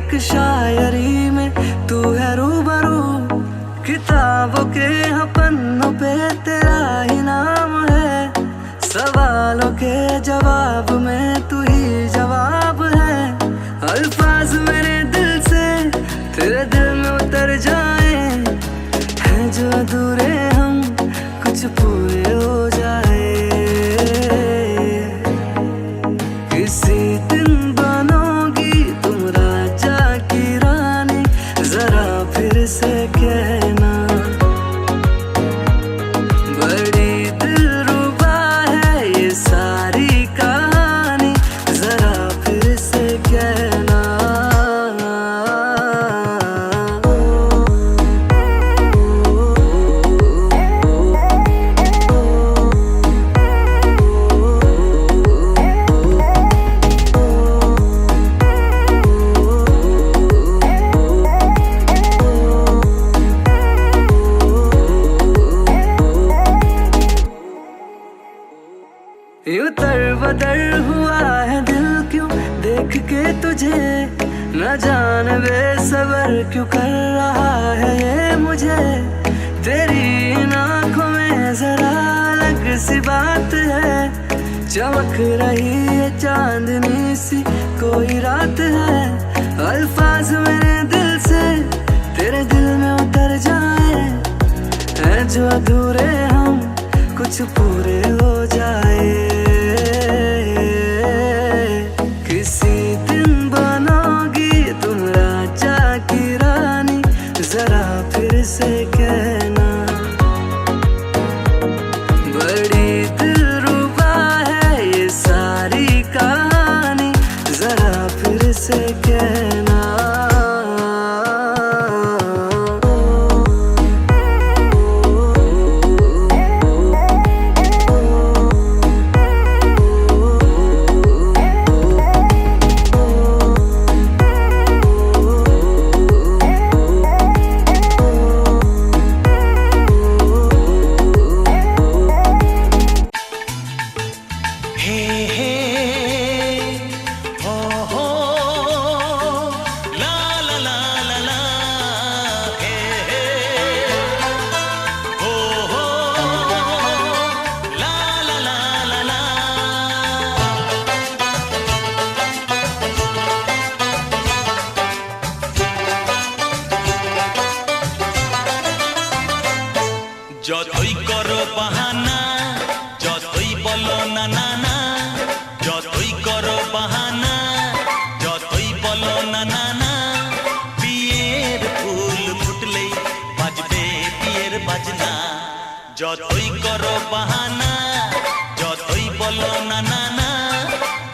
एक शायरी में तू है रूबरू, किताबों के पन्नों पे तेरा ही नाम है, सवालों के जवाब में तू ही जवाब है। अल्फाज मेरे दिल से तेरे दिल में उतर जाए, हैं जो अधूरे हम कुछ पूरे हो जाए। किसी दिन बनोगी तुम राजा की रानी, जरा फिर से कहना। बड़ी दिलरुबा है ये सारी कहानी, जरा फिर से कहना। यूं तरबतर हुआ है दिल क्यों देख के तुझे, न जान बेसबर क्यों कर रहा है ये मुझे। तेरी इन आँखों में जरा अलग सी बात है, चमक रही है चांदनी सी कोई रात है। अल्फाज मेरे दिल से तेरे दिल में उतर जाए, हैं जो अधूरे हम कुछ पूरे हो जाए। किसी दिन बनोगी तुम राजा की रानी, जरा फिर से कहना। बड़ी दिलरुबा है ये सारी कहानी, जरा फिर से कहना। যতই করো বাহানা, যতই বলো না না না, যতই করো বাহানা, যতই বলো না না না, বিয়ের ফুল ফুটলেই বাজবে বিয়ের বাজনা। যতই করো বাহানা, যতই বলো না না না,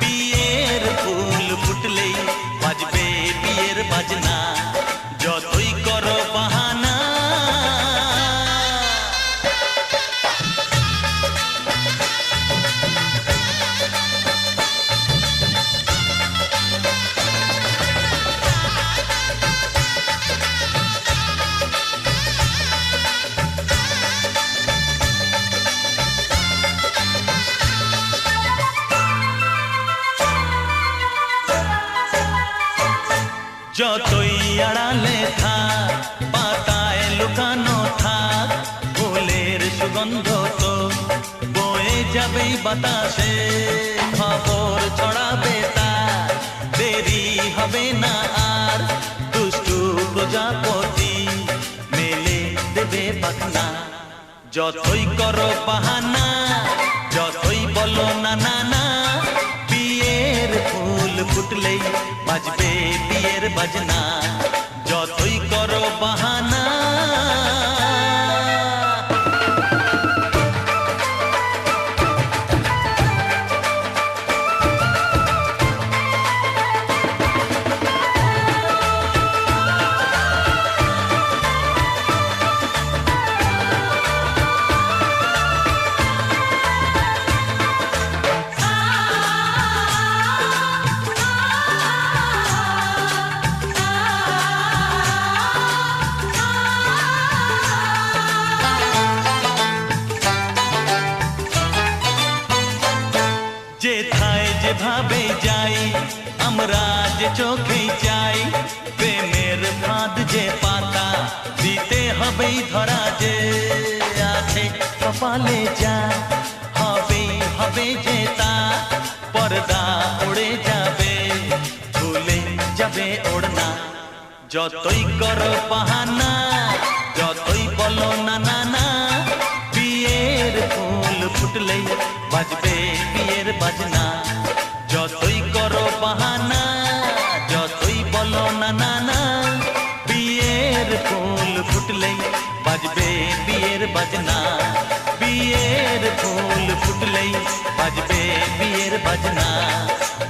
বিয়ের ফুল ফুটলেই বাজবে বিয়ের বাজনা। যতই করো বাহানা। যতই আড়ালে থাক, পাতায় লুকানো থাক, ফুলের সুগন্ধ তো বয়ে যাবেই বাতাসে। খবর ছড়াবে তার, দেরি হবে না আর, দুষ্টু প্রজাপতি মেলে দেবে পাখনা। যতই করো বাহানা, যতই বলো না না না, বিয়ের ফুল ফুটলেই বাজবে বিয়ের বাজনা। যতই করো বাহানা। যেভাবে যাই আমরা যে চোখেই চাই, যে পাতা দিতে হবেই ধরা, যে আছে কপালে যা হবেই হবে যে তা, পর্দা উড়ে যাবে ভুলে যাবে ওড়না। যতই করো বাহানা, যতই বলো না না না, বিয়ের ফুল ফুটলেই বাজবে বিয়ের বাজনা। যতই করো বাহানা, যতই বলো না না না, বিয়ের ফুল ফুটলেই বাজবে বিয়ের বাজনা। বিয়ের ফুল ফুটলেই বাজবে বিয়ের বাজনা।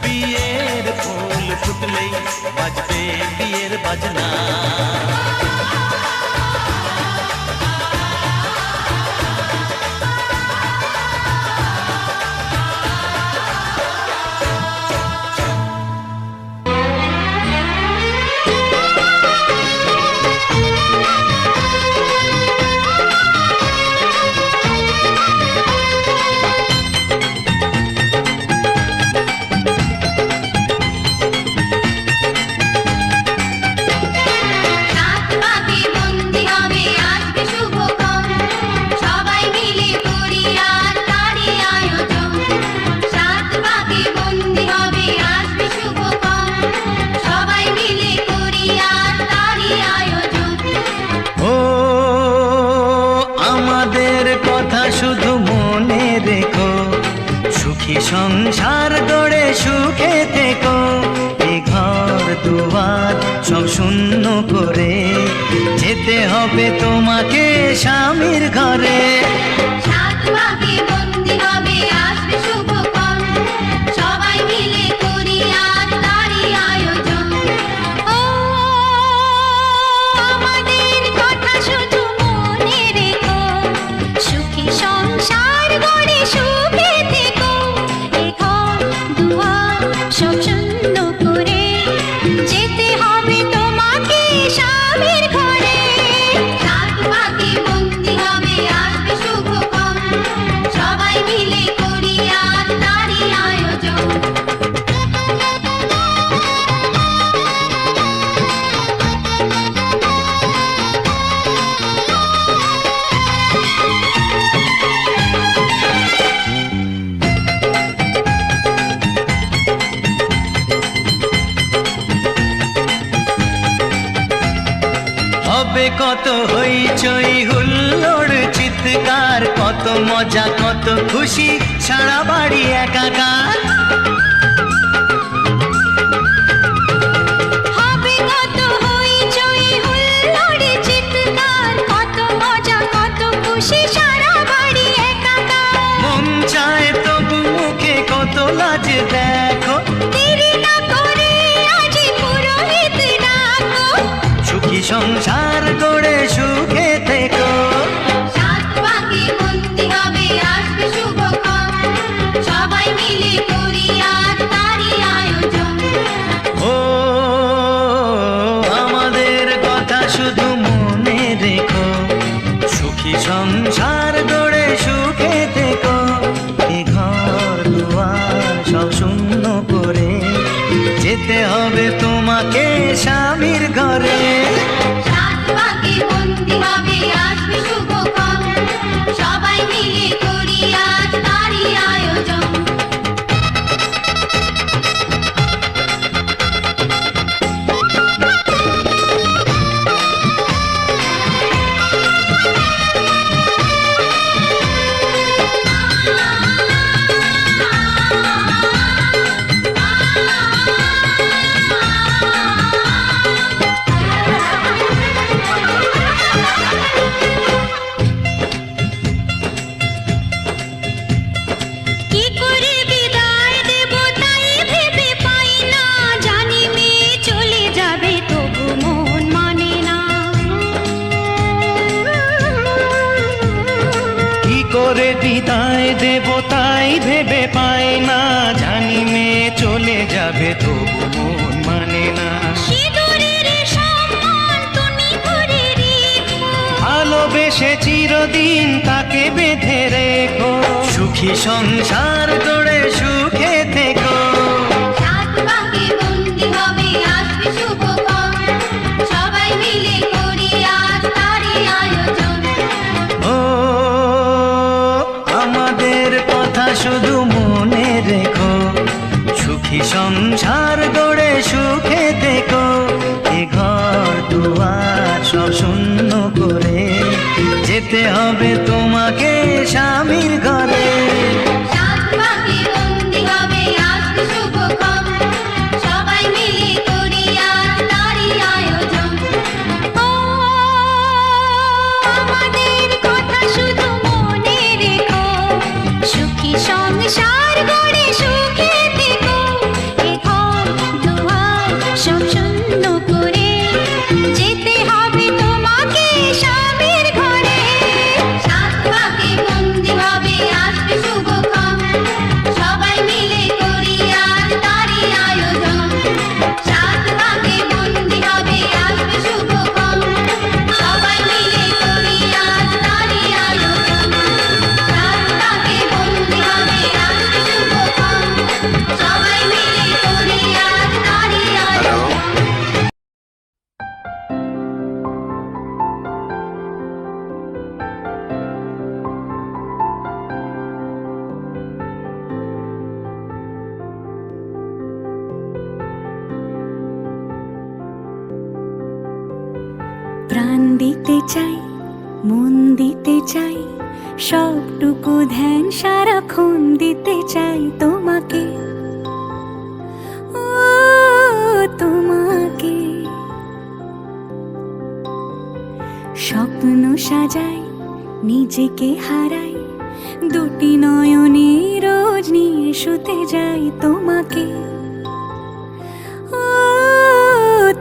বিয়ের ফুল ফুটলেই বাজবে বিয়ের বাজনা। শুধু মনে রেখো, সুখী সংসার গড়ে সুখে থেকো। এ ঘর দুয়ার সব শূন্য করে যেতে হবে তোমাকে স্বামীর ঘরে। হবে কত হইচই হুল্লোড় চিৎকার, কত মজা কত খুশি সারা বাড়ি একাকার। হবে কত হইচই হুল্লোড় চিৎকার, কত মজা কত খুশি সারা বাড়ি একাকার। মন চায় তবু মুখে কত লাজ দেখো, দেরি না করে আজই পুরোহিত ডাকো। সুখী সংসার গড়ে সুখে থেকো। সাত পাকে বন্দি হবে আসবে শুভক্ষণ, সবাই মিলে করি আজ তারই আয়োজন। ও আমাদের কথা শুধু মনে রেখো, সুখী সংসার গড়ে সুখে থেকো। এ ঘর দুয়ার সব শূন্য করে যেতে হবে তোমাকে স্বামীর ঘরে। সাত পাকে বন্দি হবে আসবে শুভক্ষণ, সবাই মিলে করি আজ তারই আয়োজন। কি করে বিদায় দেব তাই ভেবে পাই না, জানি মেয়ে চলে যাবে তবু মন মানে না। কি করে বিদায় দেব তাই ভেবে পাই না, জানি মেয়ে চলে যাবে তবু মন মানে না। সিঁদুরের সম্মান তুমি করে রেখো, ভালোবেসে চিরদিন তাকে বেঁধে রেখো। সুখী সংসার গড়ে সুখে থেকো। সাত পাকে বন্দি হবে আসবে শুভক্ষণ, সবাই মিলে প্রাণ দিতে চাই, মন দিতে চাই, সবটুকু ধ্যান সারাক্ষণ দিতে চাই তোমাকে, ও তোমাকে। স্বপ্ন সাজাই, নিজেকে হারাই, দুটি নয়নে রোজ নিয়ে শুতে যাই তোমাকে, ও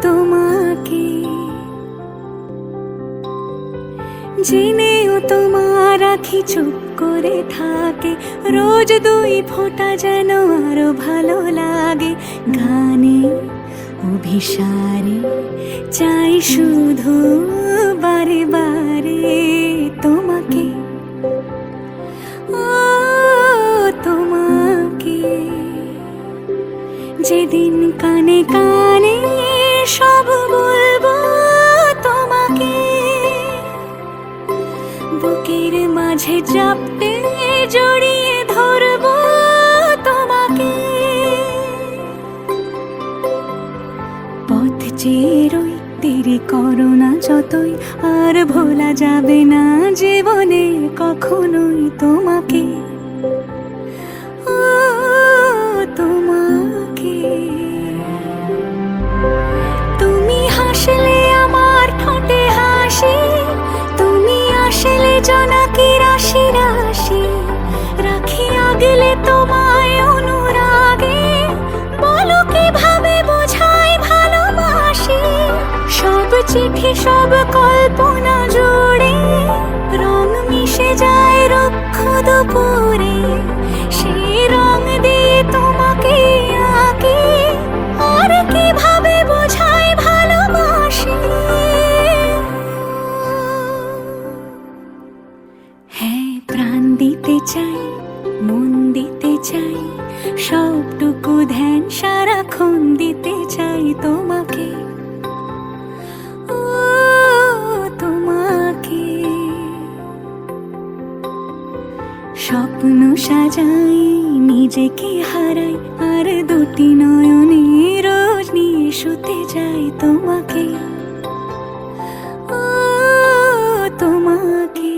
তোমাকে। জেনেও তোমার আখি চুপ করে থাকে, রোজ দুই ফোঁটা যেন আরো ভালো লাগে। গানে অভিসারে চাই শুধু বারে বারে তোমাকে, ও তোমাকে। যেদিন কানে কানে সব বলবো তোমাকে, বুকের মাঝে চাপতে জড়িয়ে ধরবো তোমাকে। পথ চেয়ে রই, দেরি করো না যতই, আর ভোলা যাবে না জীবনে কখনোই তোমাকে, ও তোমাকে। তুমি হাসলে আমার ঠোঁটে হাসি, তুমি আসলে জোনাকি রাশি রাশি, রাখি আগলে তোমায় অনুরাগে, বলো কিভাবে বোঝাই ভালোবাসি। সব চিঠি সব কল্পনা জুড়ে রং মিশে যায় রুক্ষ দুপুরে, সেই রং দিয়ে তোমাকে আঁকি, আর কিভাবে বোঝাই ভালোবাসি। হ্যাঁ, প্রাণ দিতে চাই, মন দিতে চাই, সবটুকু ধ্যান সারাক্ষণ দিতে চাই তোমাকে, ও তোমাকে। স্বপ্ন সাজাই, নিজেকে হারাই, আর দুটি নয়নে রোজ নিয়ে শুতে যাই তোমাকে, ও তোমাকে।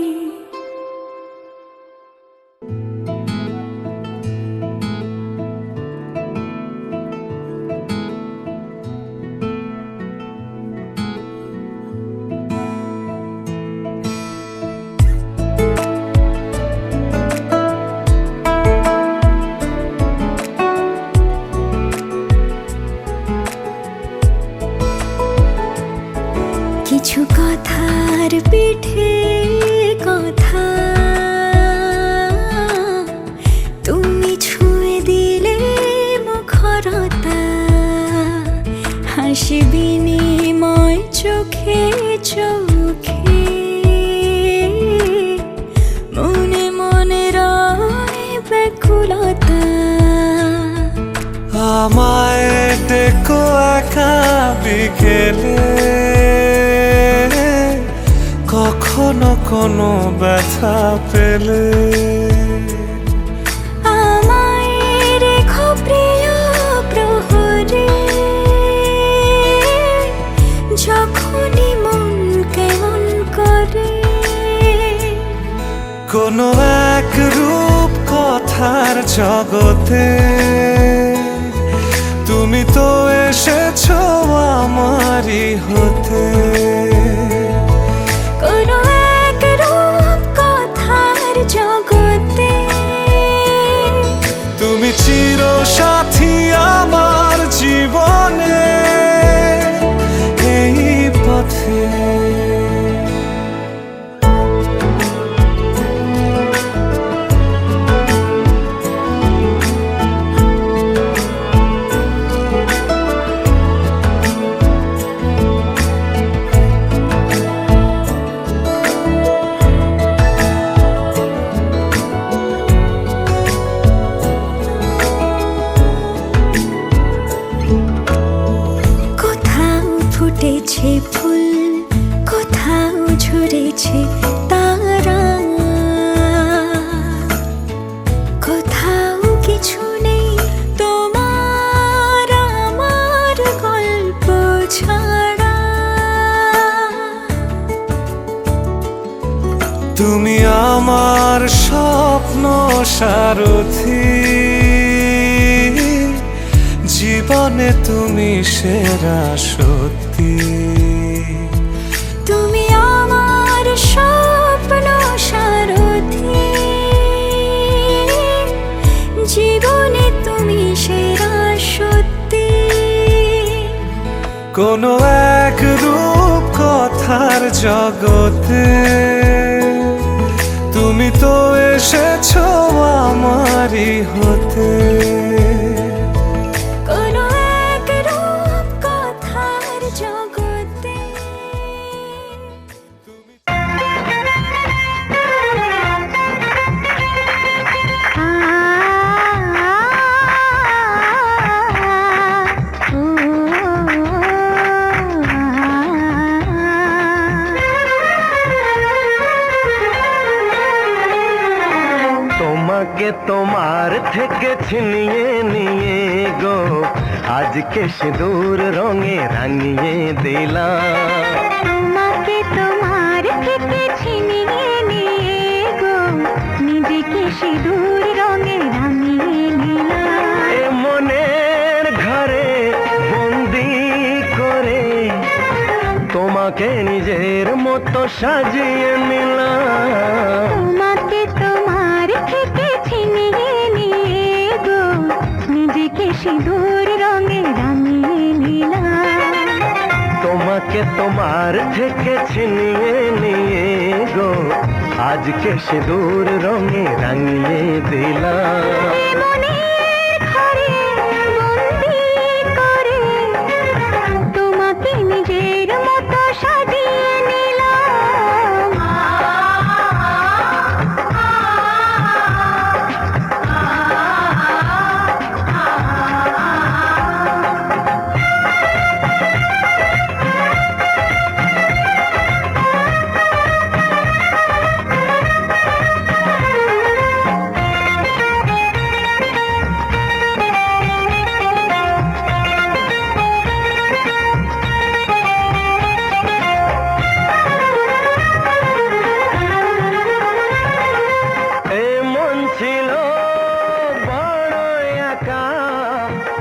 কিছু কথার পিঠে কথা, তুমি ছুঁয়ে দিলে মুখরতা, হাসি বিনিময় চোখে চোখে, মনে মনে রয় ব্যাকুলতা। আমায় ডেকো একা বিকেলে, কখনো কোনো ব্যথা পেলে, আমায় রেখো প্রিয় প্রহরে, যখনই মন কেমন করে। কোনো এক রূপ কথার জগতে তুমি তো এসেছো আমারই হতে। কোনো এক রূপ কথার জগতে তুমি চির সাথী আমার জীবনে, এই পথে। ফুটেছে ফুল, কোথাও ঝরেছে তারা, কোথাও কিছু নেই তোমার আমার গল্প ছাড়া। তুমি আমার স্বপ্ন সারথি, জীবনে তুমি সেরা সত্যি। তুমি আমার স্বপ্ন সারথি, জীবনে তুমি সেরা সত্যি। কোনো এক রূপ কথার জগতে তুমি তো এসেছো আমারই হতে। কোনো এক রূপ কথার জগতে। তোমাকে তোমার থেকে ছিনিয়ে নিয়ে গো আজকে সিঁদুর রঙে রাঙিয়ে দিলাম। তোমাকে তোমার থেকে ছিনিয়ে নিয়ে গো নিজেকে সিঁদুর রঙে রাঙিয়ে নিলাম। এ মনের ঘরে বন্দি করে তোমাকে নিজের মতো সাজিয়ে নিলাম। তোমাকে তোমার থেকে ছিনিয়ে নিয়ে গো নিজেকে সিঁদুর রঙে রাঙিয়ে নিলাম। তোমাকে তোমার থেকে ছিনিয়ে নিয়ে গো আজকে সিঁদুর রঙে রাঙিয়ে দিলাম। মনের ঘরে বন্দি করে তোমাকে নিজের মতো সাজিয়ে নিলাম।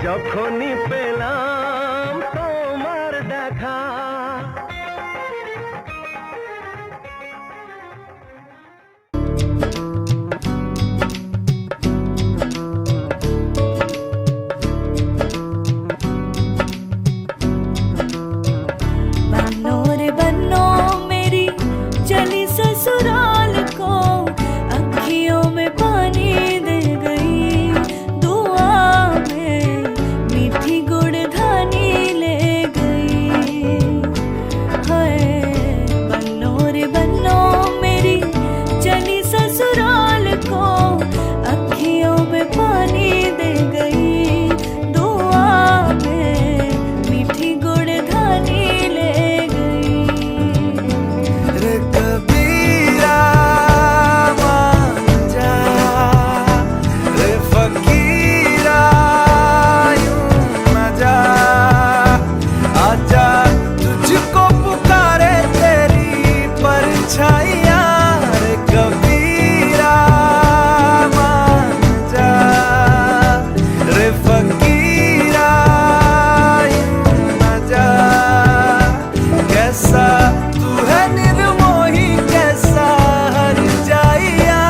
যখনই পেলাম তোমার দেখা। बनो रे बनो मेरी चली ससुराल को, अखियों में पानी दे गई दुआ में मीठी गुड़धानी ले गई। हाय बनो रे बनो मेरी चली ससुराल को, अखियों में पानी दे गई दुआ में मीठी गुड़धानी ले गई। रे कबीरा मान जा, रे फकीरा यूं न जा, आजा तुझको पुकारे तेरी परछाइयाँ। रे कबीरा मान जा, रे फकीरा यूं न जा, कैसा तू है निर्मोही कैसा हर जाइया।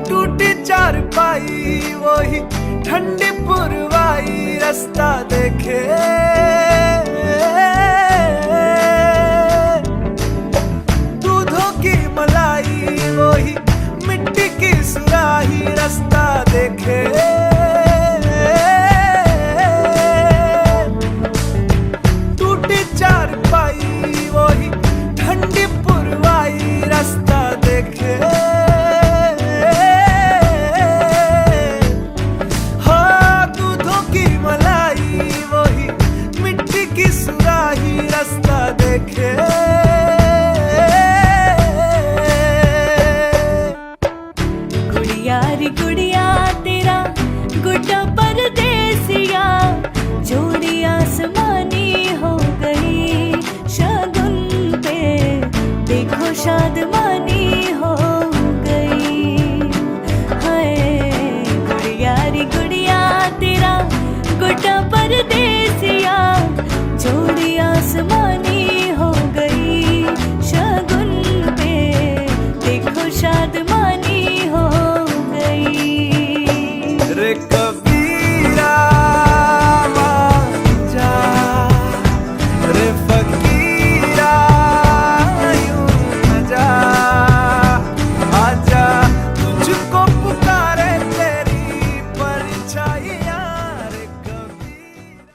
टूटी चारपाई वही ठंडी पुरवाई रास्ता देखे, दूधों की मलाई वही मिट्टी की सुराही रास्ता देखे। टूटी चारपाई वही ठंडी पुरवाई रास्ता देखे। हाँ दूधों की मलाई री गुड़िया तेरा गुड्डा परदेसिया, जोड़ी आसमानी हो गई शगुन पे, देखो शादमानी हो गई। हाय गुड़िया री गुड़िया तेरा गुड्डा परदेसिया, जोड़ी आसमानी